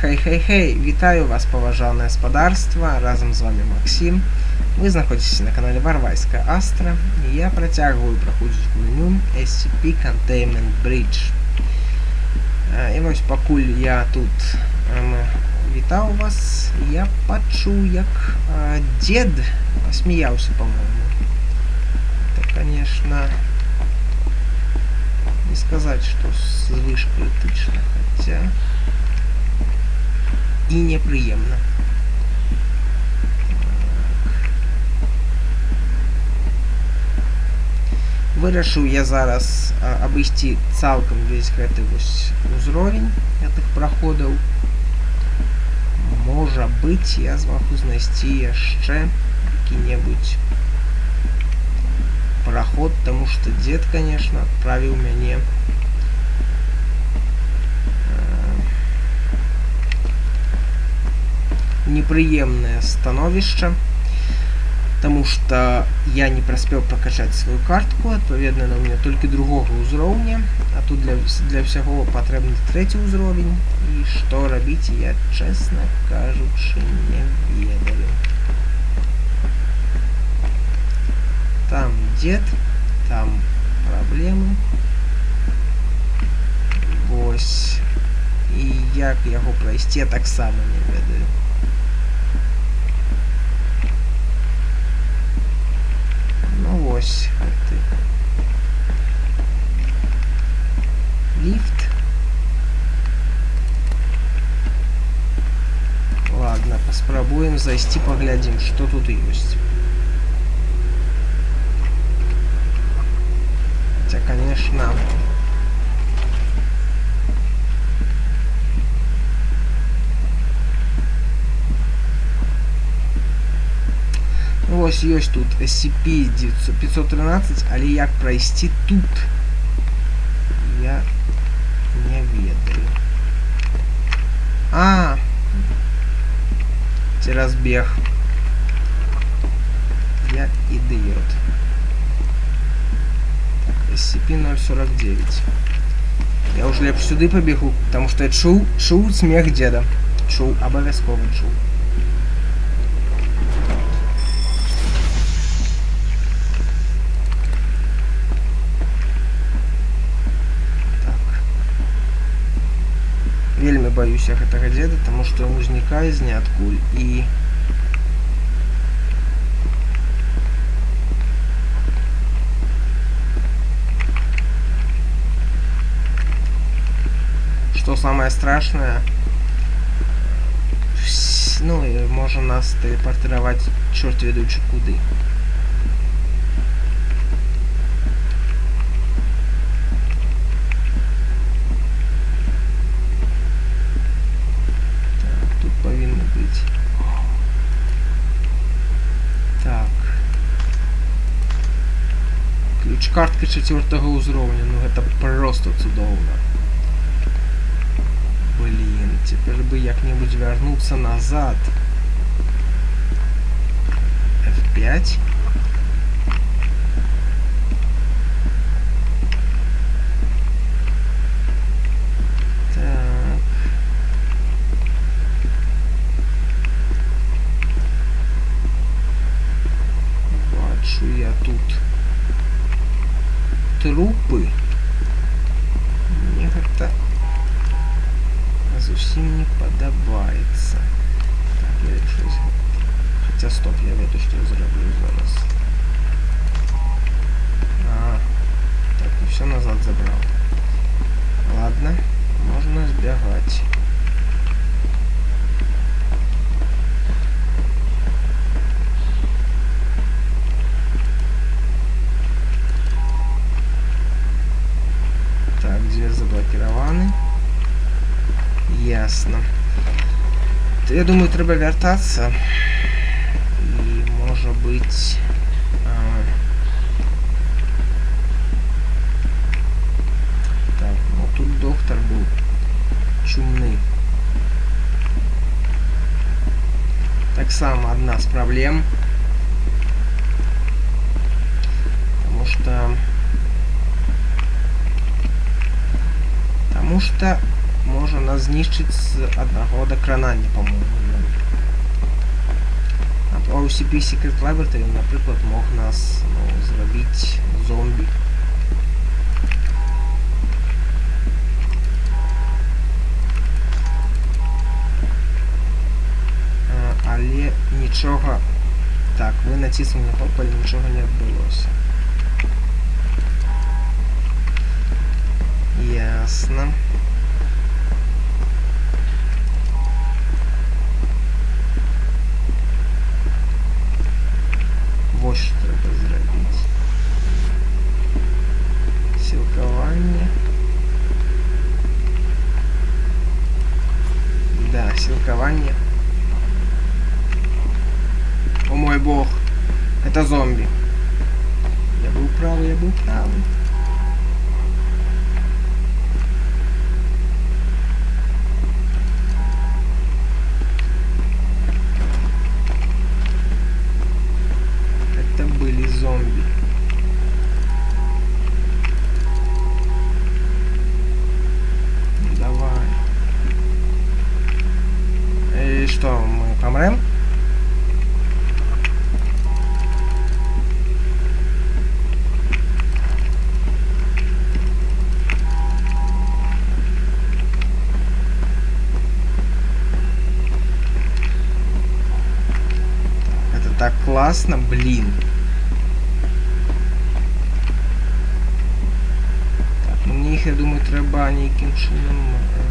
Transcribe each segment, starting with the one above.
Хей, вітаю вас, паважанае спадарства, разам з вами Максим. Вы знаходзіцеся на канале Варвайская Астра, і я працягваю праходзіць гульню SCP Containment Breach. І вось пакуль я тут вітаў вас, я пачуў, як дзед смяяўся, по-моему. Это, конечно, не сказать, что звыш критично, хотя и неприемно. Вырашыў я зараз абысці цалкам весь гэты вось узровень гэтых праходаў. Можа быць, я змагу знайсці яшчэ які-небудзь проход, потому что дед, конечно, отправил меня неприемное становище, потому что я не проспел прокачать свою картку, отповедно на у меня только другого уровня, а тут для всего потребен третий уровень, и что робить я, честно кажучи, не ведаю. Там дед, там проблемы. Вось. І як яго прайсці, я таксама не ведаю. Ну вось гэты ліфт. Ладно, паспрабуем зайсці, паглядзім, што тут ёсць. Хотя, конечно, вось ёсць тут SCP-513, але як прайсці тут, я не ведаю. Цераз бег. Я ідыёт. SCP-049. Я уже лепш сюды побегу, потому что я чуў смех деда. Чуў, абавязкова чуў. Так. Вельмі баюся гэтага деда, потому что ён узнікае з ніадкуль і что самое страшное, ну, может нас телепортировать черт ведущий куды. Так, тут повинно быть. Так. Ключ-картка 4-го уровня, ну это просто цудоўна. Блин, теперь бы як-нибудь вернуться назад. F5. Так. Бачу я тут трупы. Мне как-то зусім не подобається. Так, я щось... Хоча стоп, я веду, що я зроблю зараз. Так, і все назад забрав. Ладно, можна збігати. Так, дверь заблокированы. Ясно. Я думаю, треба вертаться. И, может быть... Так, ну тут доктор был чумный. Так само одна з проблем. Потому что может нас знішчыць з аднаго дакранання, по-моему. А OCP Secret Laboratory, напрыклад, мог нас, ну, зрабіць зомбі. Але нічога... Так, вы націснули на кнопку, але нічога не адбылося. Ясно. Вот что треба зрабіць. Сілкаванне. Да, сілкаванне. О мой бог, это зомби. Я был правый, я был правый. Это были зомби. Ну, давай. И что, мы помрем? Так классно, блин. Так, ну мне их, я думаю, треба неким чином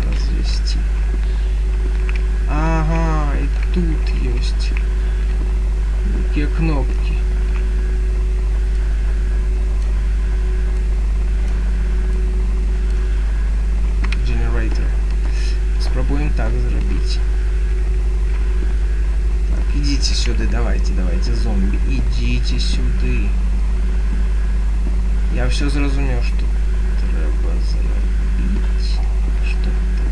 развести. Ага, и тут есть такие кнопки. Generator. Спробуем так зробить. Идите сюда, давайте, зомби. Идите сюда. Я все зрозумел, что треба зробить. Что это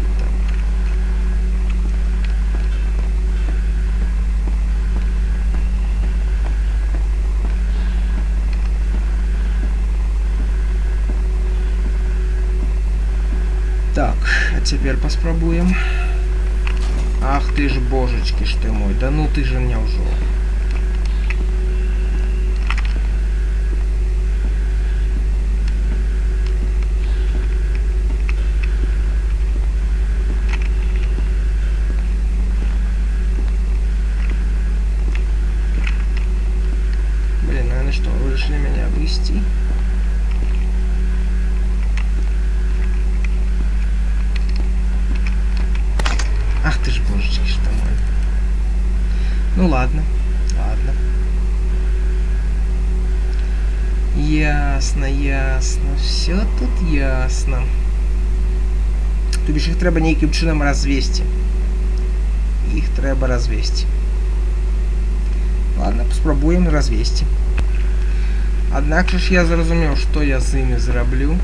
так? Так, а теперь поспробуем. Ах ты ж божечки ж ты мой, да ну ты же меня уже. Блин, наверное, что, вы решили меня обвести? Ах ты ж божечки, что мой. Ну ладно, ладно. Ясно, ясно. Все тут ясно. Тобі ж їх треба неким чином розвести. Їх треба розвести. Ладно, спробуем розвести. Однако ж я зрозумів, що я з ними зроблю.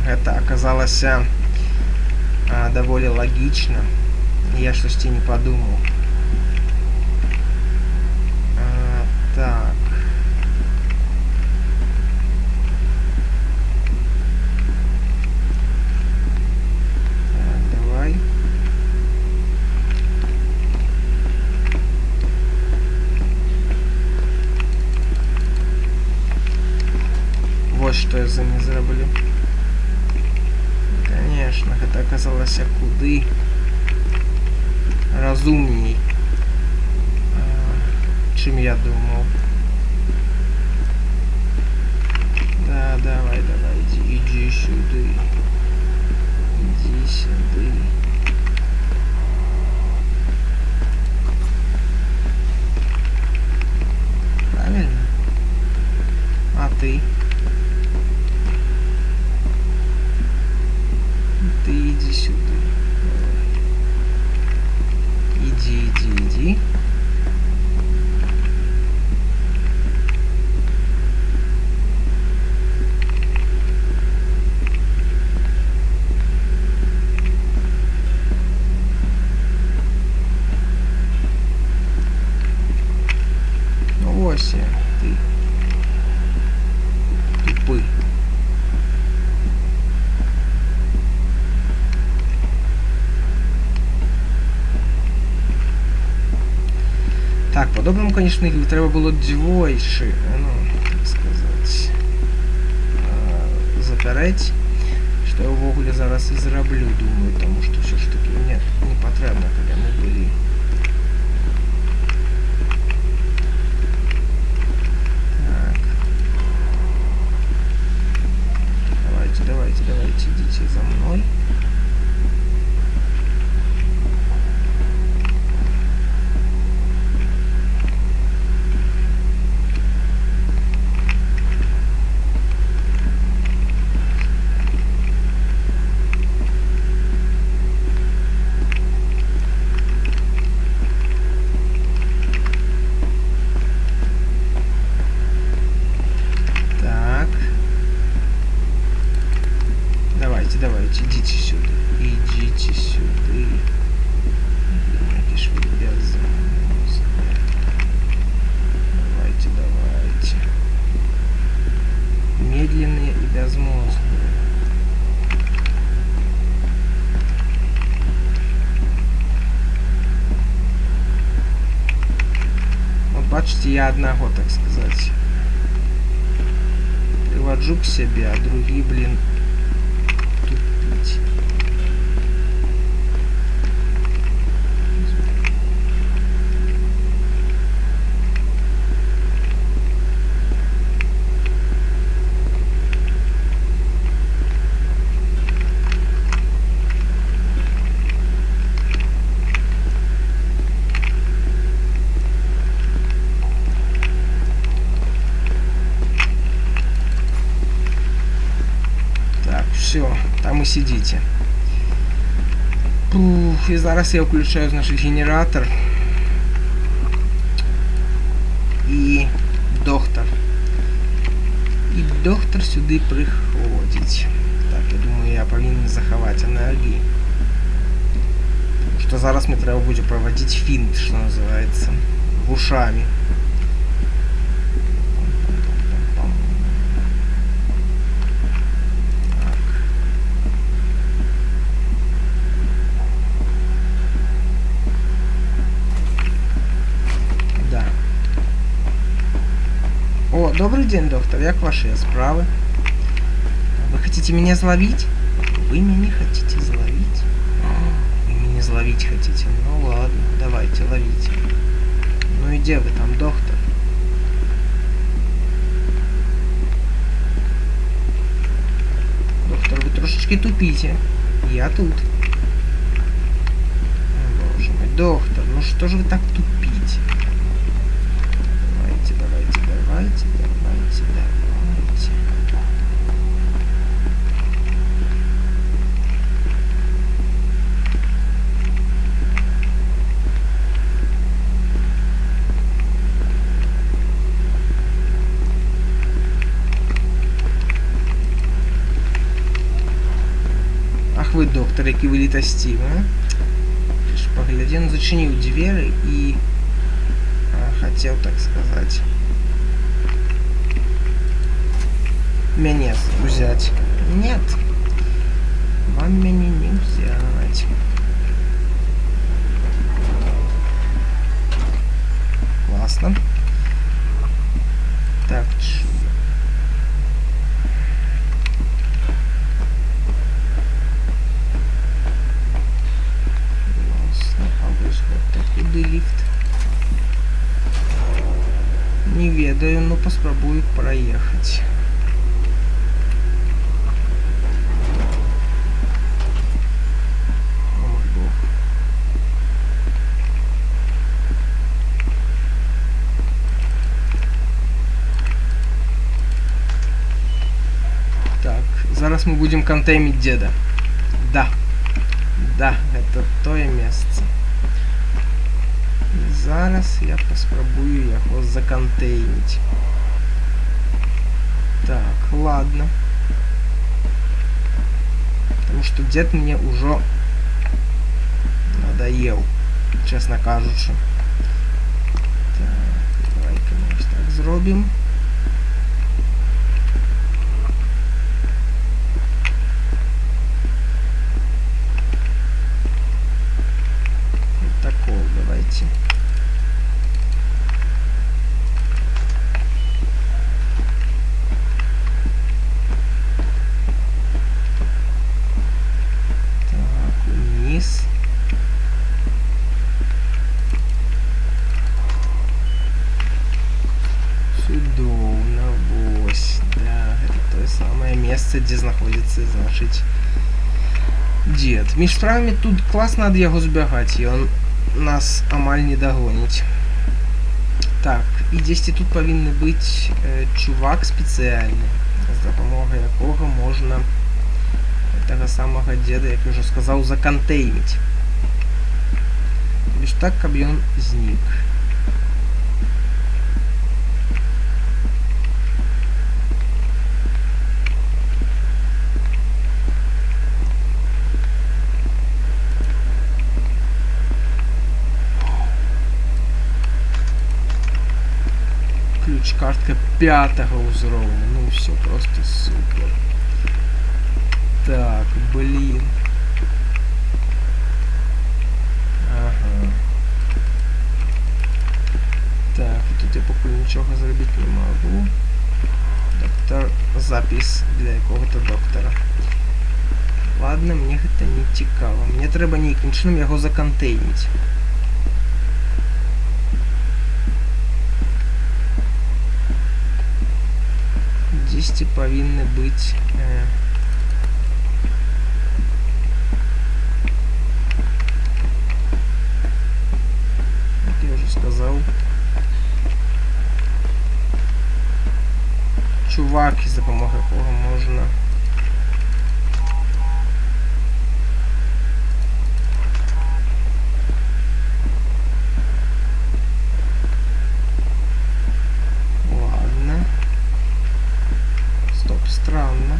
Это оказалось довольно логично. Я что-то не подумал. Так. Давай. Вот что я за ними зроблю. Конечно, это оказалось куды разумней, чем я думал. Да, давай, иди сюда. Иди сюда. Правильно? А ты? Ты иди сюда. Иди. Ну ось ты. Тупый. Добрым, конечно, іх трэба было двойчы, ну, так сказаць, запярэць, што я ўвогуле зараз і зраблю, думаю, таму што ўсё ж такі мне не патрэбна, каб яны былі. Так. Давайте, идите за мной. Давайте, идите сюда. Идите сюда. Какие ж вы безумные. Давайте. Медленные и безмозглые. Вот бачите, я одного, так сказать, приводжу к себе, а другие, блин, тупить. Все, там и сидите. Пух, и зараз я включаю, значит, генератор. И доктор. И доктор сюда приходит. Так, я думаю, я повинен заховать энергии. Потому что зараз мне треба будет проводить финт, что называется, в ушами. Добрый день, доктор. Как ваши справы? Вы хотите меня зловить? Вы меня хотите зловить? Вы меня зловить хотите? Ну ладно, давайте, ловите. Ну и где вы там, доктор? Доктор, вы трошечки тупите. Я тут. О, боже мой, доктор, ну что же вы так тупите? Давайте. Ах вы, доктор, які ви літасті, а? Погляди, он зачинил двери и хотел, так сказать, меня взять. Нет, вам меня не взять. Классно. Так, классно. А вот куди лифт? Не ведаю, но попробую проехать. Зараз мы будем контеймить деда. Да, это то место. И зараз я попробую его законтеймить. Так, ладно. Потому что дед мне уже надоел, честно кажучи. Так, давай-ка мы так зробим. месца, дзе знаходзіцца, значыць, дзед. Між справамі тут класна ад яго збягаць, ён нас амаль не дагоніць. Так, і дзесьці тут павінны быць чувак спецыяльны, з дапамогай якога можна гэтага самага дзеда, як я ўжо сказаў, закантэйміць. Лишь так, каб ён знік. Ключ-картка 5-го ўзроўня. Ну все просто супер. Так, блин. Ага. Так, тут я пакуль нічога зрабіць не магу. Доктор, запіс для якога-то доктора. Ладно, мне гэта не цікава. Мне трэба нейкім чынам яго закантэйніць. Дзесьці павінны быць... як я ўжо сказаў, чувак, з дапамогай якога можна странно.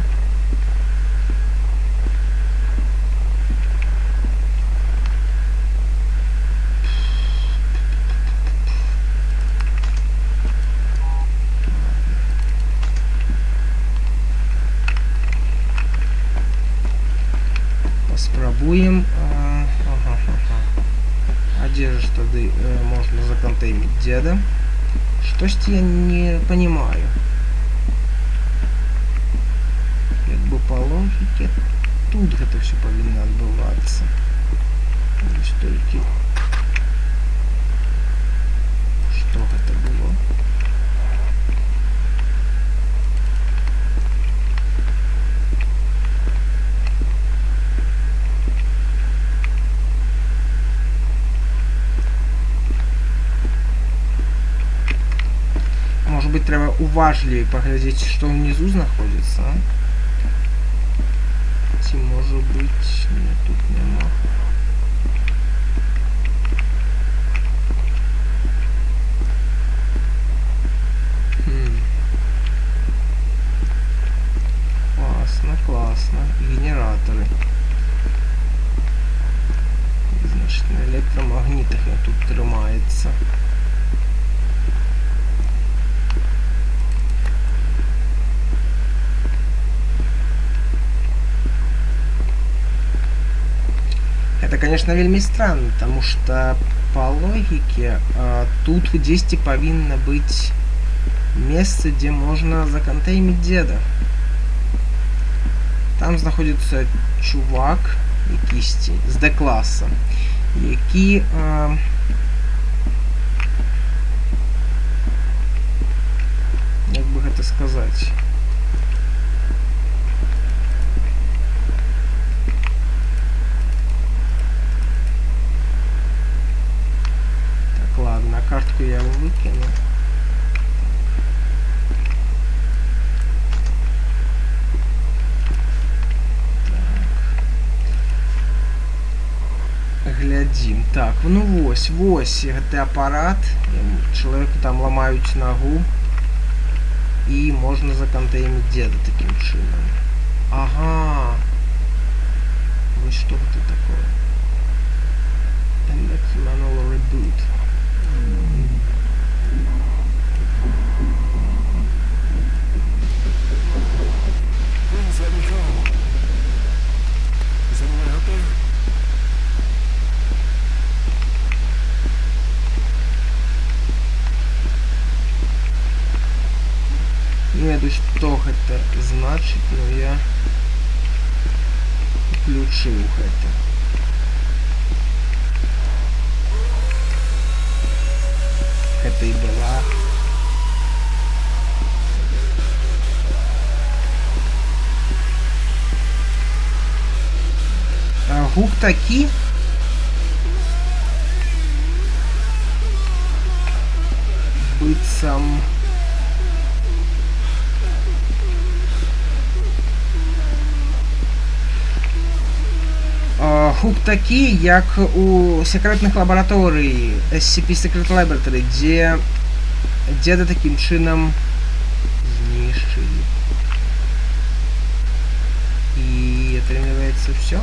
Паспрабуем. А дзе ж тады можна закантэйміць дзеда? Штосьці я не понимаю. По логике тут гэта все павінна адбывацца. Вось толькі што гэта было? Может быть, трэба уважлівей паглядзець, што ўнізу знаходзіцца, а? Может быть, нет, тут нема. Классно, классно. Генераторы. Значит, на электромагнитах я тут трымается. Это, конечно, вельмі странно, потому что по логике тут дзесьці павінна быць месца, дзе можна закантэйміць дзеда. Там знаходзіцца чувак якісьці з Д-класа, які як бы гэта сказаць, ладно, картку я выкину. Так. Глядзім. Так, ну вось гэты апарат. Чалавеку там ламаюць нагу. І можна закантэйміць дзеда такім чынам. Ага. Вось што гэта такое? Manual reboot. Please let me go. Is anyone out there? Не ведаю, што гэта значыць, но я включыў гэта. Гэта і была Хук таки. Быццам. Хук такі, як у секретных лабараторый SCP Secret Laboratory, дзе дзеда такім чынам знішчылі. І атрымліваецца ўсё.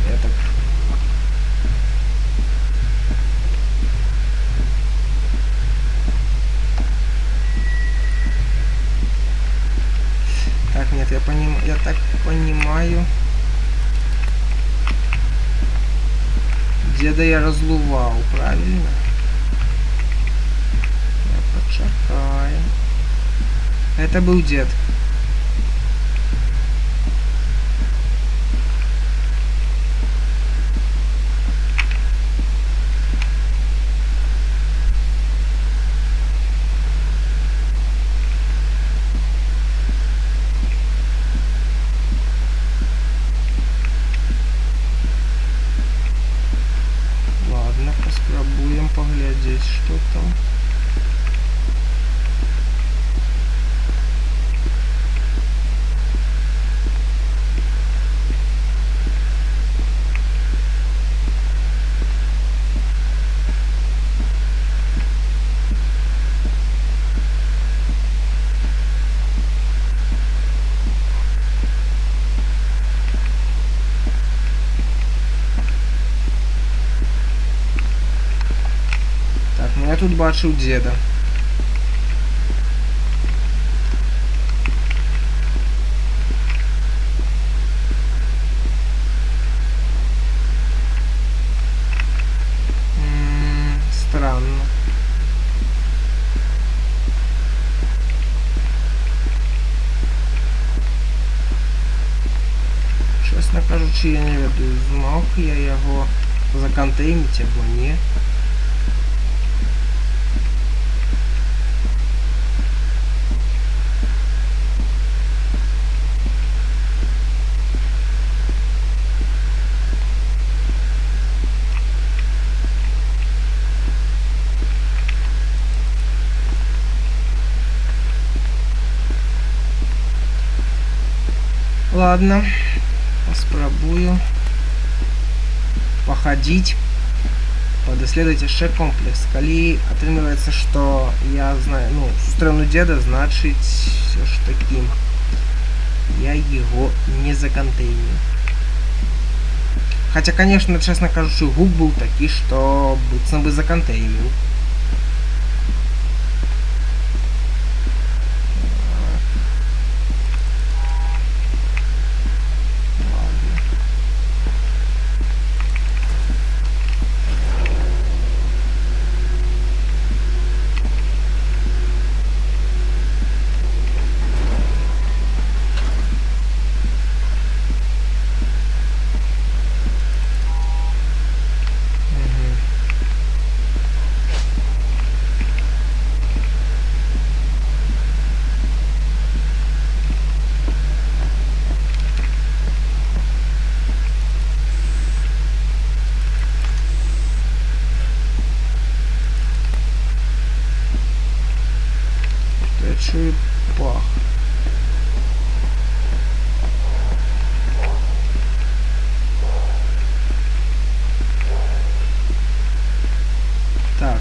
Я так. Так, нет, я так понимаю. Деда я разлувал, правильно? Почекаем. Это был дед. Ладно, попробуем поглядеть, что там. Я тут бачив деда. Странно. Чесно кажучи, я не ведаю, змог я його законтеймити або ні. Ладно, попробую походить, подаследовать еще комплекс. Коли отрымливается, что я знаю, ну, сторону деда, значит, все ж таки я его не законтейнил. Хотя, конечно, честно кажучи, гук был такой, что быццам бы законтейнил. Чую пах. Так.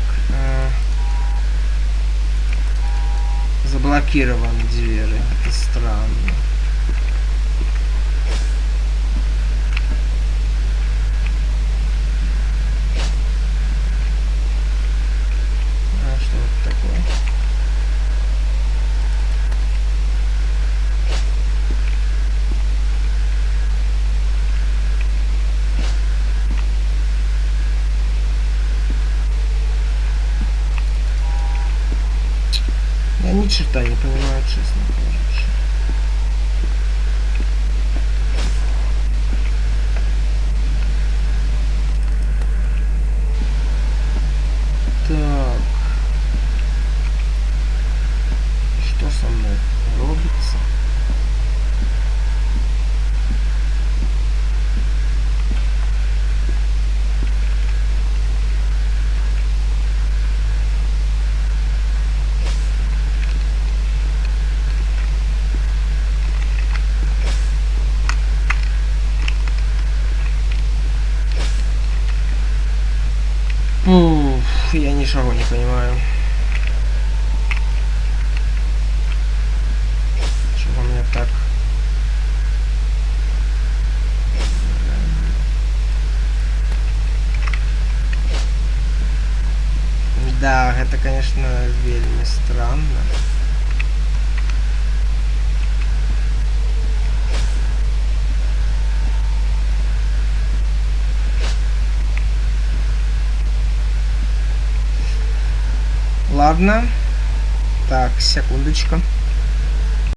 Заблокированы двери. Это странно. А что это такое? Я ни черта не понимаю, честно говоря. Так. Что со мной робится? ничего не понимаю. Чего мне так? Да, это, конечно, вельмі странно. Ладно. Так, секундочку.